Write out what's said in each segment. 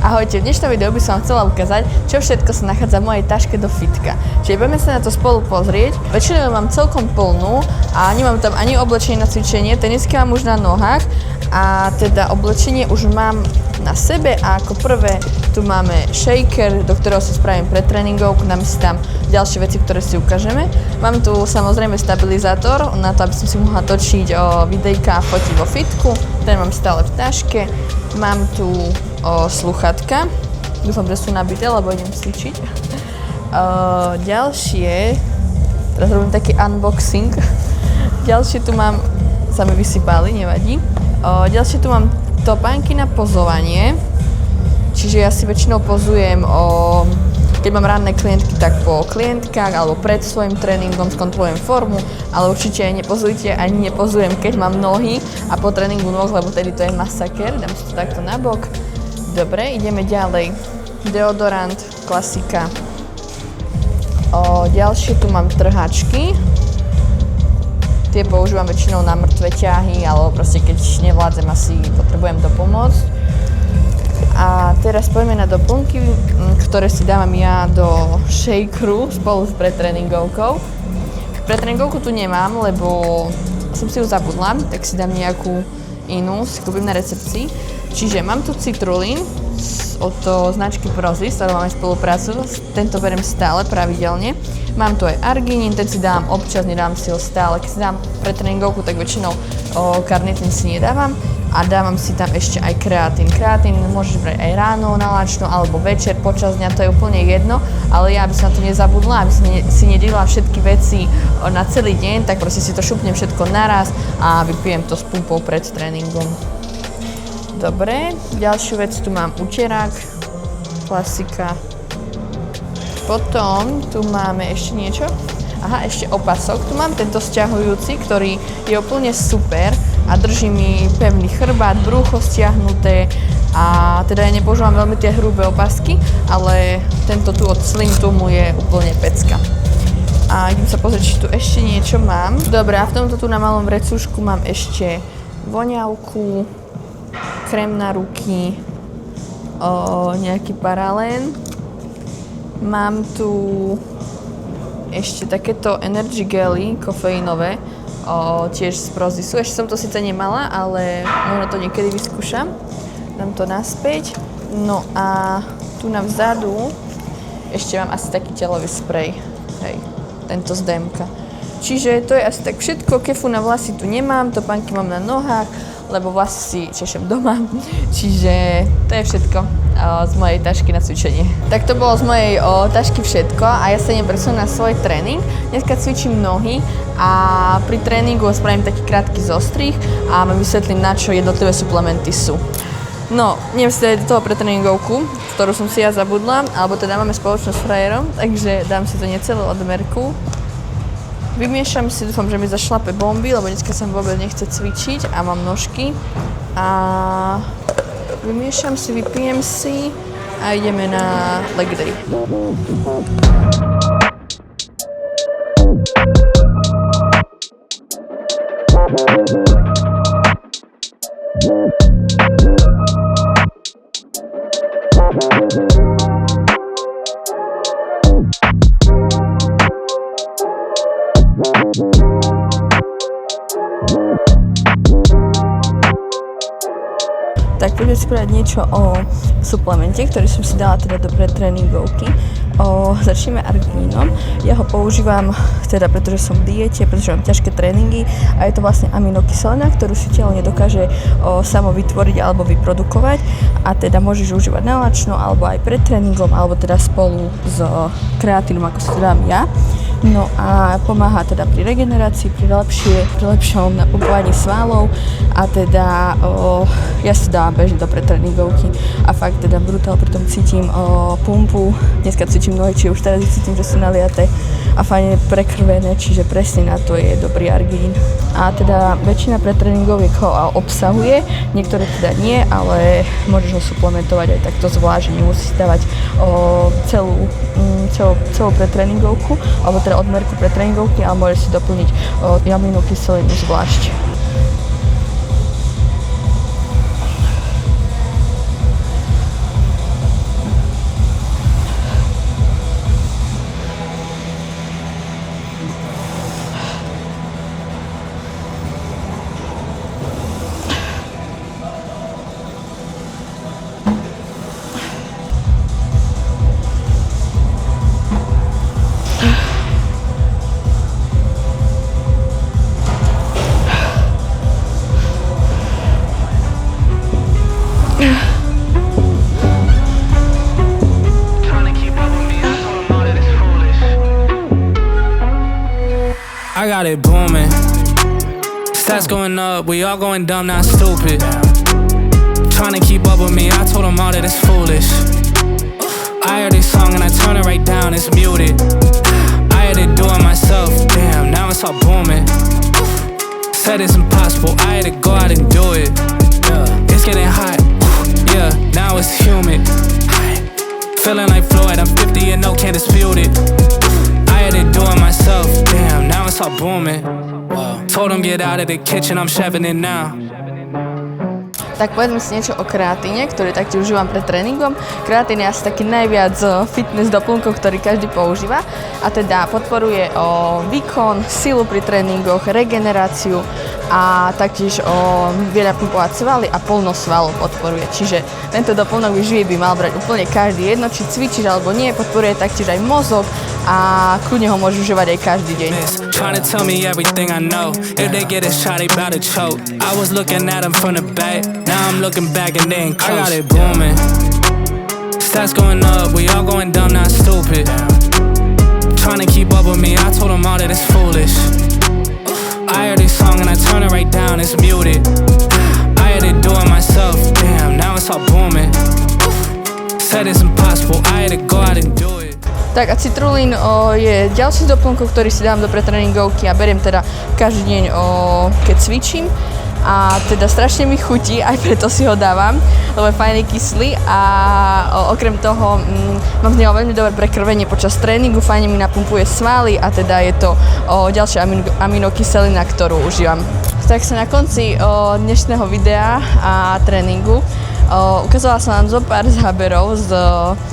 Ahojte, v dnešnom videu by som vám chcela ukázať, čo všetko sa nachádza v mojej taške do fitka. Čiže budeme sa na to spolu pozrieť. Väčšinou mám celkom plnú a nemám tam ani oblečenie na cvičenie, tenisky mám už na nohách a teda oblečenie už mám na sebe a ako prvé tu máme shaker, do ktorého si spravím pretréningovku, dáme si tam ďalšie veci, ktoré si ukážeme. Mám tu samozrejme stabilizátor, na to, aby som si mohla točiť videjka a fotiť vo fitku, ten mám stále v taške. Mám tu sluchatka, dúfam, že sú nabité, lebo idem cvičiť. Ďalšie, teraz robím taký unboxing, ďalšie tu mám, sa mi vysypali, nevadí. Ďalšie tu mám topánky na pozovanie, čiže ja si väčšinou pozujem, keď mám ranné klientky, tak po klientkách alebo pred svojim tréningom skontrolujem formu, ale určite aj nepozujte, ani nepozujem, keď mám nohy a po tréningu noh, lebo tedy to je masaker, dám si to takto nabok. Dobre, ideme ďalej. Deodorant, klasika. Ďalšie tu mám trhačky. Tie používam väčšinou na mŕtve ťahy, alebo proste keď nevládzem, asi potrebujem dopomôcť. A teraz poďme na doplnky, ktoré si dávam ja do shakeru spolu s pretréningovkou. Pretréningovku tu nemám, lebo som si ju zabudla, tak si dám nejakú inú, si kúpim na recepcii. Čiže mám tu citrulín od značky Prozis, ktorú máme spoluprácu, tento beriem stále pravidelne. Mám tu aj arginín, ten si dám občas, nedávam si ho stále. Keď si dám pretréningovku, tak väčšinou karnitín si nedávam a dávam si tam ešte aj kreatín. Kreatín môžeš brať aj ráno, na lančno alebo večer, počas dňa, to je úplne jedno, ale ja aby som na to nezabudla, aby si nedelila všetky veci na celý deň, tak proste si to šupnem všetko naraz a vypijem to s pumpou pred tréningom. Dobre, ďalšiu vec tu mám utierák, klasika. Potom tu máme ešte niečo. Aha, ešte opasok. Tu mám tento sťahujúci, ktorý je úplne super a drží mi pevný chrbát, brúcho stiahnuté a teda ja nepoužívam veľmi tie hrubé opasky, ale tento tu od Slim Tumu je úplne pecka. A idem sa pozrieť, či tu ešte niečo mám. Dobre, a v tomto tu na malom vrecušku mám ešte voňavku, krém na ruky, nejaký paralén. Mám tu ešte takéto energy gely, kofeínové, tiež z Prozisu. Ešte som to síce nemala, ale možno to niekedy vyskúšam. Dám to naspäť. No a tu na vzadu ešte mám asi taký telový sprej. Hej, tento z DMka. Čiže to je asi tak všetko. Kefu na vlasy tu nemám, topánky mám na nohách, lebo vlasy si češem doma. Čiže to je všetko z mojej tašky na cvičenie. Tak to bolo z mojej tašky všetko a ja sa idem presunúť na svoj tréning. Dneska cvičím nohy a pri tréningu spravím taký krátky zostrih a vám vysvetlím, na čo jednotlivé suplementy sú. No, idem si dať do toho pretréningovku, ktorú som si ja zabudla, alebo teda máme spoločnosť s frajerom, takže dám si to necelú odmerku. Vymiešam si, dúfam, že mi zašlape bomby, lebo dneska sa mi vôbec nechce cvičiť a mám nožky. A vymiešam si, vypijem si a ideme na leg day. Tak poďme si povedať niečo o suplemente, ktorý som si dala teda do pretréningovky. Začneme arginínom. Ja ho používam teda, pretože som v diete, pretože mám ťažké tréningy a je to vlastne aminokyselina, ktorú si telo nedokáže samo vytvoriť alebo vyprodukovať a teda môžeš užívať na lačno alebo aj pred tréningom alebo teda spolu s kreatínom, ako si to dám ja. No a pomáha teda pri regenerácii, pri lepšom napumpovaní svalov a teda ja si dávam bežne do pretréningovky a fakt teda brutál, pritom cítim pumpu. Dneska cvičím nohy, či už teraz cítim, že sú naliaté a fajne prekrvené, čiže presne na to je dobrý arginín. A teda väčšina pretréningoviek ho obsahuje, niektoré teda nie, ale môžeš ho suplementovať aj takto zvlášť, nemusíš dávať celú pretréningovku, alebo teda odmerku pretréningovky, ale môžeš si doplniť aminokyselinu zvlášť. I got it booming. Stats going up, we all going dumb, not stupid. Trying to keep up with me, I told them all that it's foolish. I heard this song and I turn it right down, it's muted. I had to do it myself, damn, now it's all booming. Said it's impossible, I had to go out and do it. It's getting hot, yeah, now it's humid. Feeling like Floyd, I'm 50 and no, can't dispute it. I had to do it myself, damn, now it's all booming. Told him get out of the kitchen, I'm chefing it now. Tak povedzme si niečo o kreatíne, ktorý taktiež užívam pred tréningom. Kreatín je asi taký najviac fitness doplnkov, ktorý každý používa a teda podporuje výkon, silu pri tréningoch, regeneráciu a taktiež vie napumpovať svaly a plnosť svalov podporuje. Čiže tento doplnok výživy by mal brať úplne každý, jedno či cvičíš alebo nie, podporuje taktiež aj mozog a kľudne ho môžu užívať aj každý deň. Trying to tell me everything I know. If they get a shot, they bout to choke. I was looking at them from the back. Now I'm looking back and they ain't close. I got it booming. Stats going up, we all going dumb, not stupid. Trying to keep up with me, I told them all that it's foolish. I heard this song and I turn it right down, it's muted. I had to do it myself, damn, now it's all booming. Said it's impossible, I had to go out and do it. Tak a citrulín je ďalší z doplnkov, ktorý si dám do pretréningovky a beriem teda každý deň, keď cvičím. A teda strašne mi chutí, aj preto si ho dávam, lebo je fajný kyslý a okrem toho mám z neho veľmi dobré prekrvenie počas tréningu, fajne mi napumpuje svaly a teda je to ďalšia aminokyselina, ktorú užívam. Tak sa na konci dnešného videa a tréningu ukázala som vám zo pár záberov z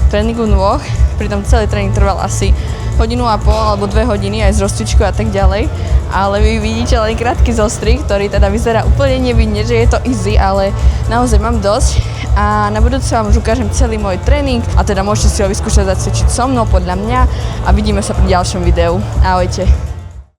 tréningu nôh, pritom celý tréning trval asi hodinu a pol alebo 2 hodiny aj s rozcvičkou a tak ďalej, ale vy vidíte len krátky zostrih, ktorý teda vyzerá úplne nevidne, že je to easy, ale naozaj mám dosť a na budúce vám už ukážem celý môj tréning a teda môžete si ho vyskúšať zacvičiť so mnou podľa mňa a vidíme sa pri ďalšom videu. Ahojte.